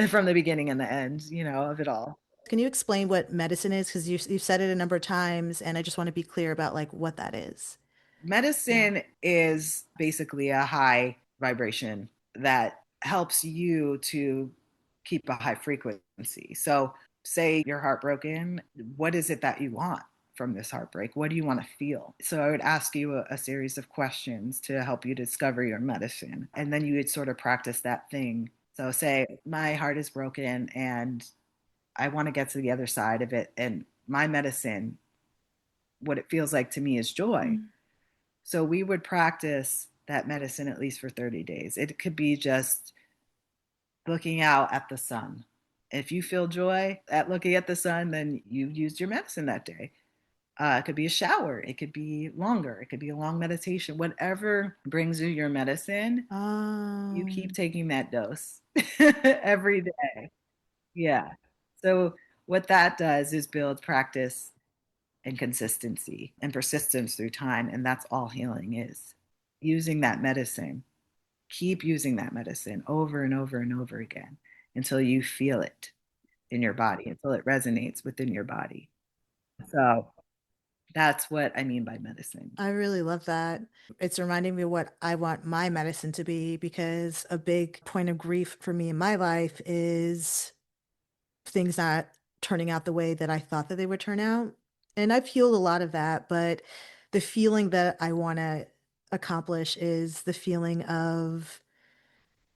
from the beginning and the end, of it all.
Can you explain what medicine is? Because you've said it a number of times, and I just want to be clear about like what that is. Yeah.
Medicine is basically a high vibration that helps you to keep a high frequency. So, say you're heartbroken, what is it that you want from this heartbreak? What do you want to feel? So, I would ask you a series of questions to help you discover your medicine. And then you would sort of practice that thing. So, say, my heart is broken and I want to get to the other side of it. And my medicine, what it feels like to me is joy.
Mm.
So we would practice that medicine at least for 30 days. It could be just looking out at the sun. If you feel joy at looking at the sun, then you used your medicine that day. It could be a shower. It could be longer. It could be a long meditation. Whatever brings you your medicine, you
Oh,
keep taking that dose every day. Yeah. So what that does is build practice and consistency and persistence through time. And that's all healing is, using that medicine. Keep using that medicine over and over and over again until you feel it in your body, until it resonates within your body. So that's what I mean by medicine.
I really love that. It's reminding me what I want my medicine to be because a big point of grief for me in my life is things not turning out the way that I thought that they would turn out. And I've healed a lot of that, but the feeling that I want to accomplish is the feeling of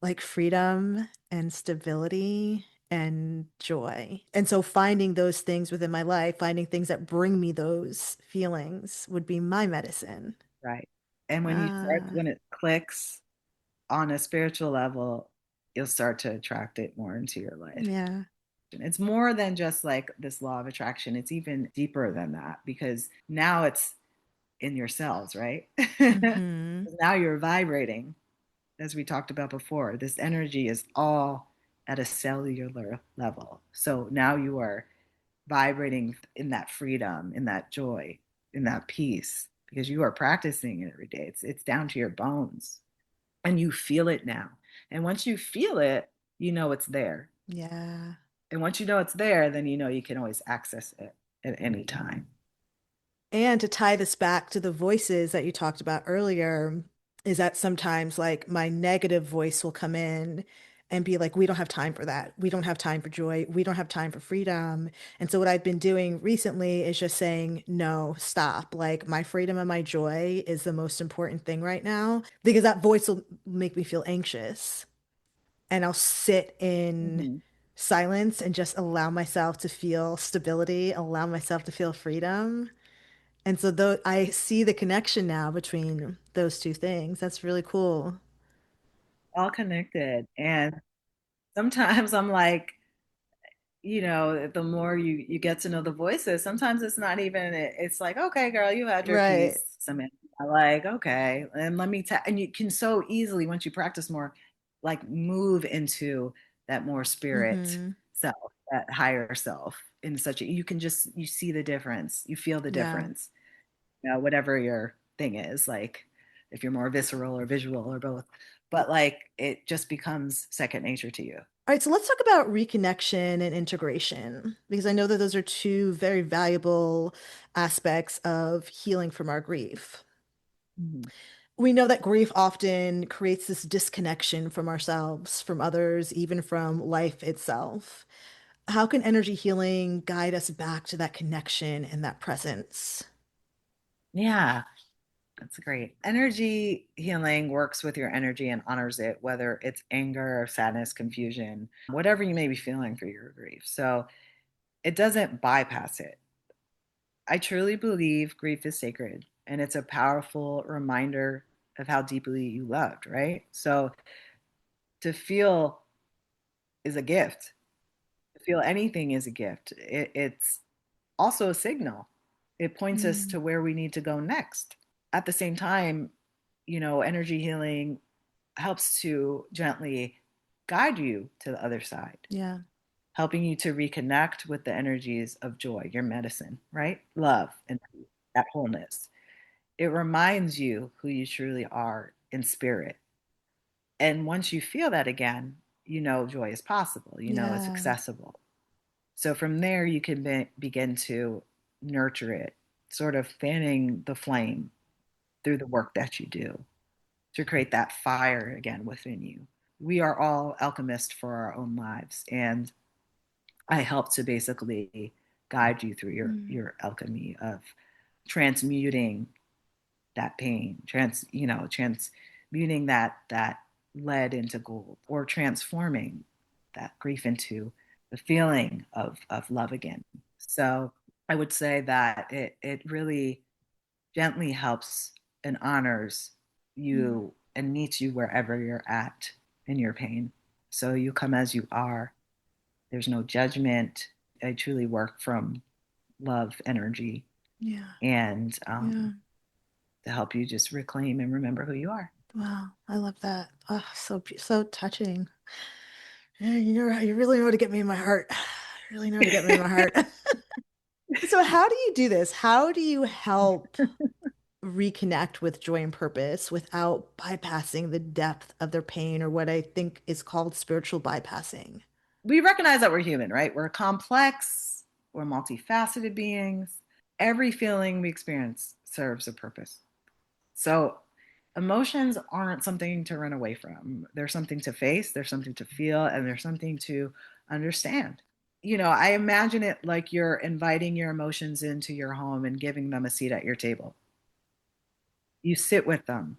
like freedom and stability and joy. And so finding those things within my life, finding things that bring me those feelings would be my medicine.
Right. And
Ah,
when it clicks on a spiritual level, you'll start to attract it more into your life.
yeah.
It's more than just like this law of attraction. It's even deeper than that because now it's in your cells, right?
Hmm.
Now you're vibrating, as we talked about before. This energy is all at a cellular level. So now you are vibrating in that freedom, in that joy, in that peace, because you are practicing it every day. It's down to your bones, and you feel it now. And once you feel it, you know it's there.
Yeah.
And once you know it's there, then you know you can always access it at any time.
And to tie this back to the voices that you talked about earlier, is that sometimes like my negative voice will come in and be like, we don't have time for that. We don't have time for joy. We don't have time for freedom. And so what I've been doing recently is just saying, no, stop. Like my freedom and my joy is the most important thing right now because that voice will make me feel anxious. And I'll sit in
Mm-hmm.
silence and just allow myself to feel stability, allow myself to feel freedom. And so though I see the connection now between those two things. That's really cool.
All connected. And sometimes I'm like, the more you get to know the voices, sometimes it's not even, it's like, okay, girl, you had your
Right.
piece. Some Like, okay, and let me and you can so easily, once you practice more, like move into that more spirit
Mm-hmm.
self, that higher self in such a, you can just, you see the difference, you feel the
Yeah.
difference, whatever your thing is, like if you're more visceral or visual or both, but like it just becomes second nature to you.
All right, so let's talk about reconnection and integration, because I know that those are two very valuable aspects of healing from our grief.
Mhm.
We know that grief often creates this disconnection from ourselves, from others, even from life itself. How can energy healing guide us back to that connection and that presence?
Yeah, that's great. Energy healing works with your energy and honors it, whether it's anger or sadness, confusion, whatever you may be feeling for your grief. So it doesn't bypass it. I truly believe grief is sacred and it's a powerful reminder of how deeply you loved, right? So to feel is a gift. To feel anything is a gift. It's also a signal. It points us
Mm,
to where we need to go next. At the same time, energy healing helps to gently guide you to the other side,
yeah,
helping you to reconnect with the energies of joy, your medicine, right? Love and that wholeness. It reminds you who you truly are in spirit. And once you feel that again, joy is possible, it's
yeah.
accessible. So from there, you can begin to nurture it, sort of fanning the flame through the work that you do to create that fire again within you. We are all alchemists for our own lives. And I help to basically guide you through
Mm,
your alchemy of transmuting that pain, transmuting that lead into gold, or transforming that grief into the feeling of love again. So I would say that it really gently helps and honors
mm,
you and meets you wherever you're at in your pain. So you come as you are. There's no judgment. I truly work from love energy
yeah,
and
yeah.
to help you just reclaim and remember who you are.
Wow, I love that. Oh, so touching. Yeah, you really know how to get me in my heart. You really know how to get me in my heart. So how do you do this? How do you help reconnect with joy and purpose without bypassing the depth of their pain, or what I think is called spiritual bypassing?
We recognize that we're human, right? We're complex, we're multifaceted beings. Every feeling we experience serves a purpose. So emotions aren't something to run away from. There's something to face, there's something to feel, and there's something to understand. I imagine it like you're inviting your emotions into your home and giving them a seat at your table. You sit with them,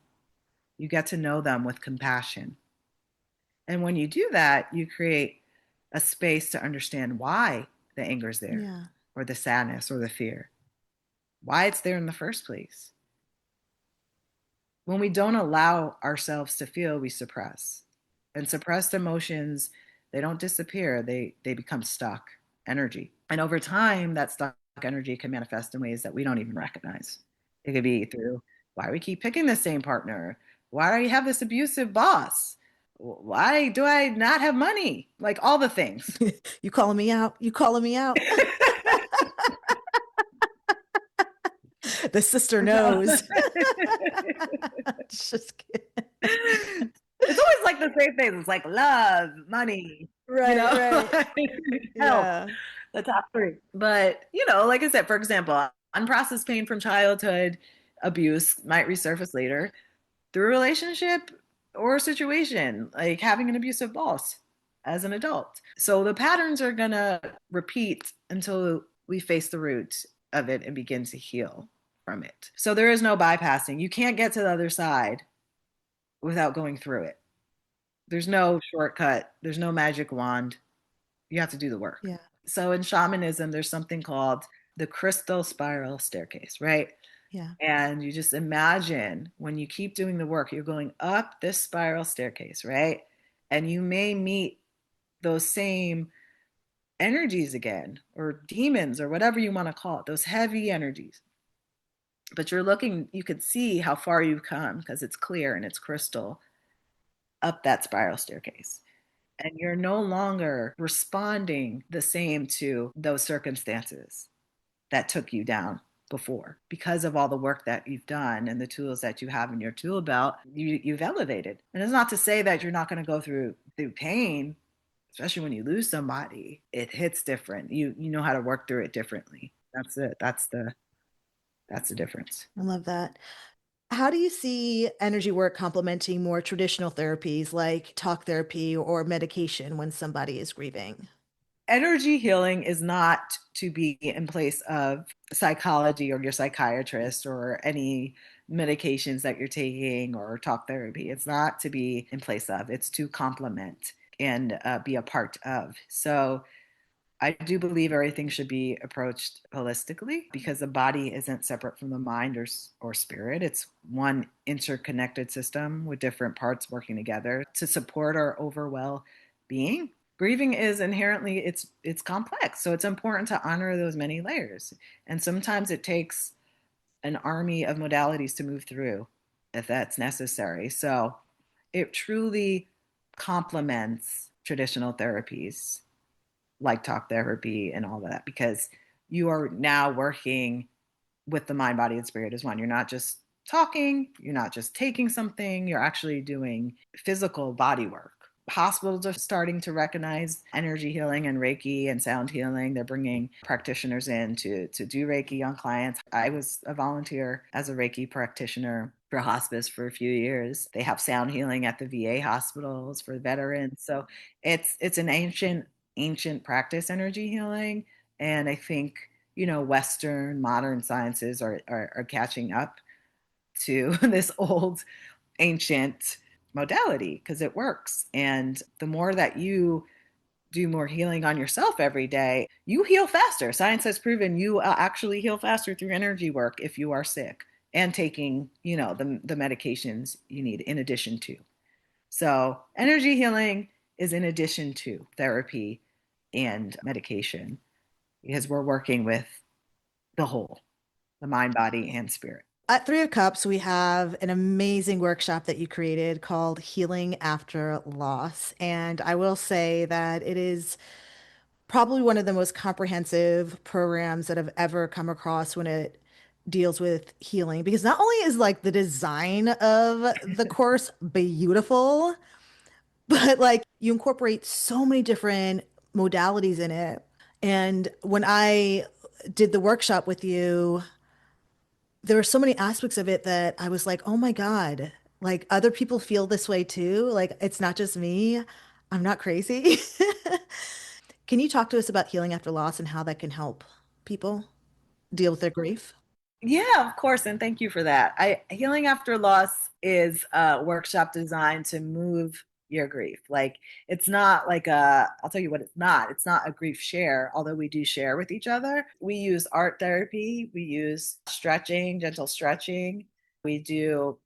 you get to know them with compassion. And when you do that, you create a space to understand why the anger is there,
Yeah.
or the sadness, or the fear, why it's there in the first place. When we don't allow ourselves to feel, we suppress. And suppressed emotions, they don't disappear, they become stuck energy. And over time, that stuck energy can manifest in ways that we don't even recognize. It could be through, why do we keep picking the same partner? Why do you have this abusive boss? Why do I not have money? Like all the things.
You calling me out? You calling me out? The sister knows. Just kidding.
It's always like the same things. It's like love, money,
Right, right.
health,
Yeah.
the top three. But, like I said, for example, unprocessed pain from childhood abuse might resurface later through a relationship or a situation, like having an abusive boss as an adult. So the patterns are going to repeat until we face the root of it and begin to heal from it. So there is no bypassing. You can't get to the other side without going through it. There's no shortcut, there's no magic wand. You have to do the work.
Yeah.
So in shamanism, there's something called the crystal spiral staircase, right?
Yeah.
And you just imagine when you keep doing the work, you're going up this spiral staircase, right? And you may meet those same energies again, or demons, or whatever you want to call it, those heavy energies. But you could see how far you've come because it's clear and it's crystal up that spiral staircase. And you're no longer responding the same to those circumstances that took you down before because of all the work that you've done and the tools that you have in your tool belt. You've elevated. And it's not to say that you're not going to go through pain, especially when you lose somebody. It hits different. You know how to work through it differently. That's it. That's the difference.
I love that. How do you see energy work complementing more traditional therapies like talk therapy or medication when somebody is grieving?
Energy healing is not to be in place of psychology or your psychiatrist or any medications that you're taking or talk therapy. It's not to be in place of, it's to complement and be a part of. So I do believe everything should be approached holistically because the body isn't separate from the mind or spirit. It's one interconnected system with different parts working together to support our overall being. Grieving is inherently it's complex, so it's important to honor those many layers. And sometimes it takes an army of modalities to move through if that's necessary. So it truly complements traditional therapies like talk therapy and all of that because you are now working with the mind, body, and spirit as one. You're not just talking, you're not just taking something, you're actually doing physical body work. Hospitals are starting to recognize energy healing and Reiki and sound healing. They're bringing practitioners in to do Reiki on clients. I was a volunteer as a Reiki practitioner for hospice for a few years. They have sound healing at the VA hospitals for veterans. So it's an ancient practice, energy healing. And I think, Western modern sciences are catching up to this old ancient modality because it works. And the more that you do more healing on yourself every day, you heal faster. Science has proven you actually heal faster through energy work if you are sick and taking, the medications you need in addition to. So energy healing is in addition to therapy and medication because we're working with the whole, the mind, body, and spirit.
At Three of Cups, we have an amazing workshop that you created called Healing After Loss. And I will say that it is probably one of the most comprehensive programs that I've ever come across when it deals with healing. Because not only is like the design of the course beautiful, but like you incorporate so many different modalities in it. And when I did the workshop with you, there were so many aspects of it that I was like, oh my God, like other people feel this way too. Like it's not just me. I'm not crazy. Can you talk to us about healing after loss and how that can help people deal with their grief?
Yeah, of course. And thank you for that. Healing After Loss is a workshop designed to move your grief. Like it's not like I'll tell you what it's not. It's not a grief share, although we do share with each other. We use art therapy, we use stretching, gentle stretching. We do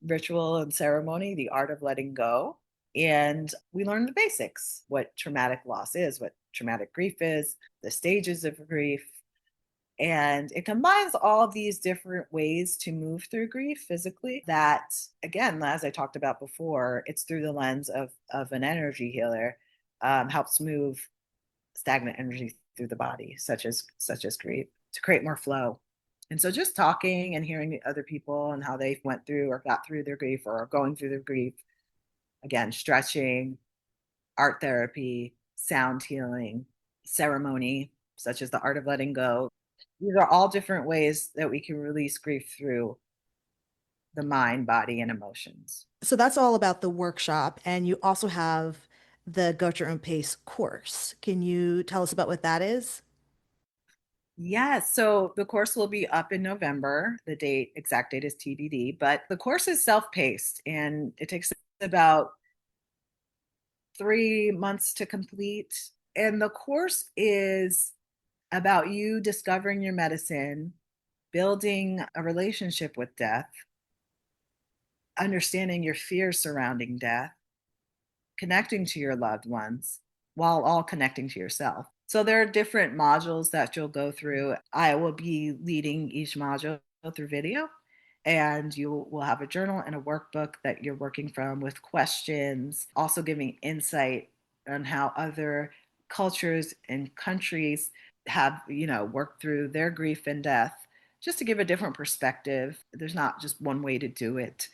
ritual and ceremony, the art of letting go. And we learn the basics, what traumatic loss is, what traumatic grief is, the stages of grief, and it combines all these different ways to move through grief physically that, again, as I talked about before, it's through the lens of an energy healer, helps move stagnant energy through the body, such as grief, to create more flow. And so just talking and hearing other people and how they went through or got through their grief or are going through their grief, again, stretching, art therapy, sound healing, ceremony, such as the art of letting go. These are all different ways that we can release grief through the mind, body, and emotions.
So that's all about the workshop. And you also have the Go at Your Own Pace course. Can you tell us about what that is?
Yes, so the course will be up in November. Exact date is TBD, but the course is self-paced and it takes about 3 months to complete. And the course is about you discovering your medicine, building a relationship with death, understanding your fears surrounding death, connecting to your loved ones while all connecting to yourself. So there are different modules that you'll go through. I will be leading each module. through video, and you will have a journal and a workbook that you're working from with questions, also giving insight on how other cultures and countries have, worked through their grief and death, just to give a different perspective. There's not just one way to do it.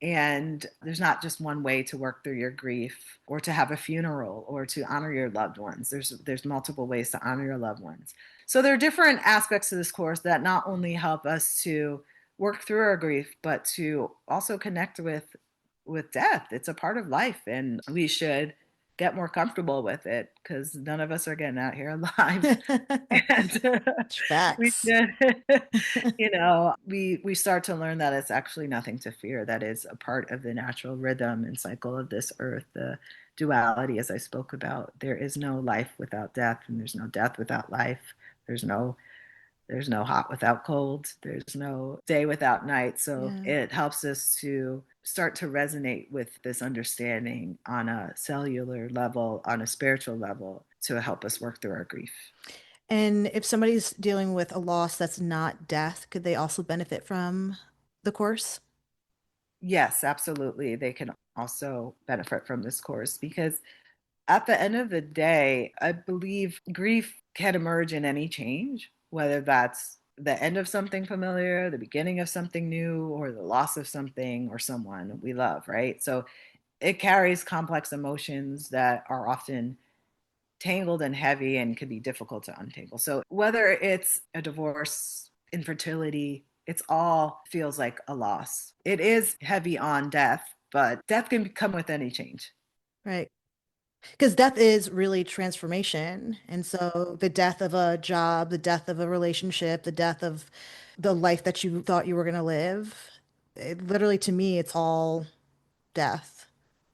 And there's not just one way to work through your grief or to have a funeral or to honor your loved ones. There's multiple ways to honor your loved ones. So there are different aspects to this course that not only help us to work through our grief, but to also connect with death. It's a part of life, and we should get more comfortable with it, because none of us are getting out here alive. And
Facts.
we start to learn that it's actually nothing to fear. That is a part of the natural rhythm and cycle of this earth, the duality, as I spoke about. There is no life without death, and there's no death without life. There's no hot without cold. There's no day without night. So It helps us to start to resonate with this understanding on a cellular level, on a spiritual level, to help us work through our grief.
And if somebody's dealing with a loss that's not death, could they also benefit from the course?
Yes, absolutely. They can also benefit from this course, because at the end of the day, I believe grief can emerge in any change, whether that's the end of something familiar, the beginning of something new, or the loss of something or someone we love, right? So it carries complex emotions that are often tangled and heavy and can be difficult to untangle. So whether it's a divorce, infertility, it's all feels like a loss. It is heavy on death, but death can come with any change.
Right. Because death is really transformation. And so the death of a job, the death of a relationship, the death of the life that you thought you were going to live, literally, to me, it's all death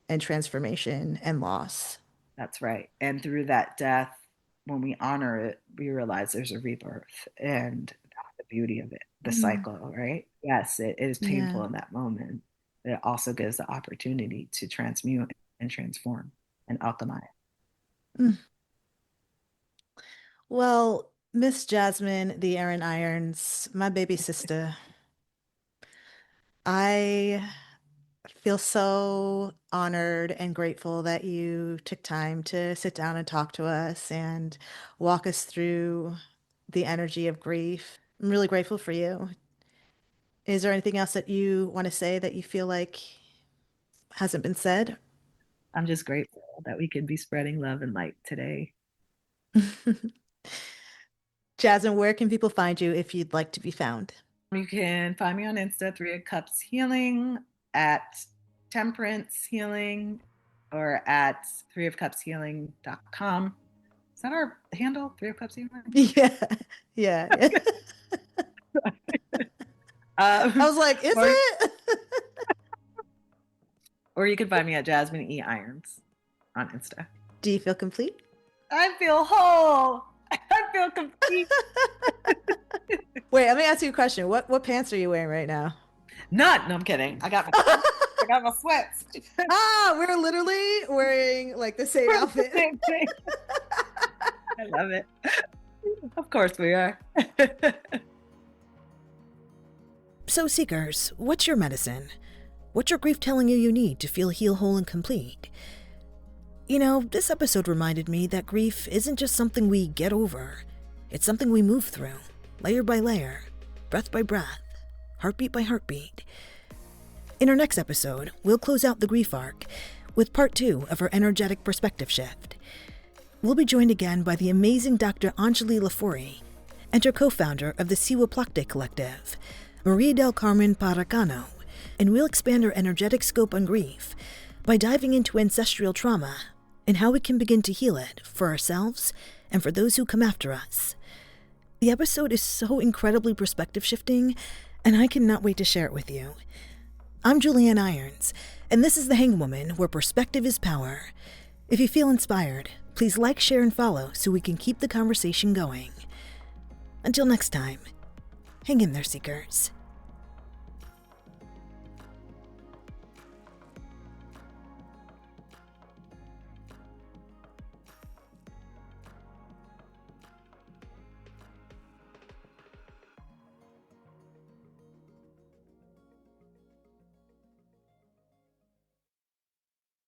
and transformation and loss.
That's right. And through that death, when we honor it, we realize there's a rebirth, and the beauty of it, the cycle, right? Yes, it is painful in that moment, but it also gives the opportunity to transmute and transform and alchemize.
Well, Miss Jasmine, the Erin Irons, my baby sister, I feel so honored and grateful that you took time to sit down and talk to us and walk us through the energy of grief. I'm really grateful for you. Is there anything else that you want to say that you feel like hasn't been said?
I'm just grateful that we could be spreading love and light today.
Jasmine, where can people find you if you'd like to be found?
You can find me on Insta, 3 of Cups Healing, at Temperance Healing, or at 3ofcupshealing.com. Is that our handle, 3 of Cups Healing?
Yeah. I was like, is it?
Or you can find me at Jasmine E. Irons on Insta.
Do you feel complete?
I feel whole. I feel complete.
Wait, let me ask you a question. What pants are you wearing right now?
None. No, I'm kidding. I got my sweats.
We're literally wearing like the same outfit.
Same thing. I love it. Of course we are.
So, seekers, what's your medicine? What's your grief telling you need to feel heal, whole, and complete? This episode reminded me that grief isn't just something we get over. It's something we move through, layer by layer, breath by breath, heartbeat by heartbeat. In our next episode, we'll close out the grief arc with part 2 of our energetic perspective shift. We'll be joined again by the amazing Dr. Anjali Lafori and her co-founder of the Siwa Plakte Collective, Maria del Carmen Paracano, and we'll expand our energetic scope on grief by diving into ancestral trauma and how we can begin to heal it for ourselves and for those who come after us. The episode is so incredibly perspective shifting, and I cannot wait to share it with you. I'm Julienne Irons, and this is The Hanged Woman, where perspective is power. If you feel inspired, please like, share, and follow so we can keep the conversation going. Until next time, hang in there, seekers.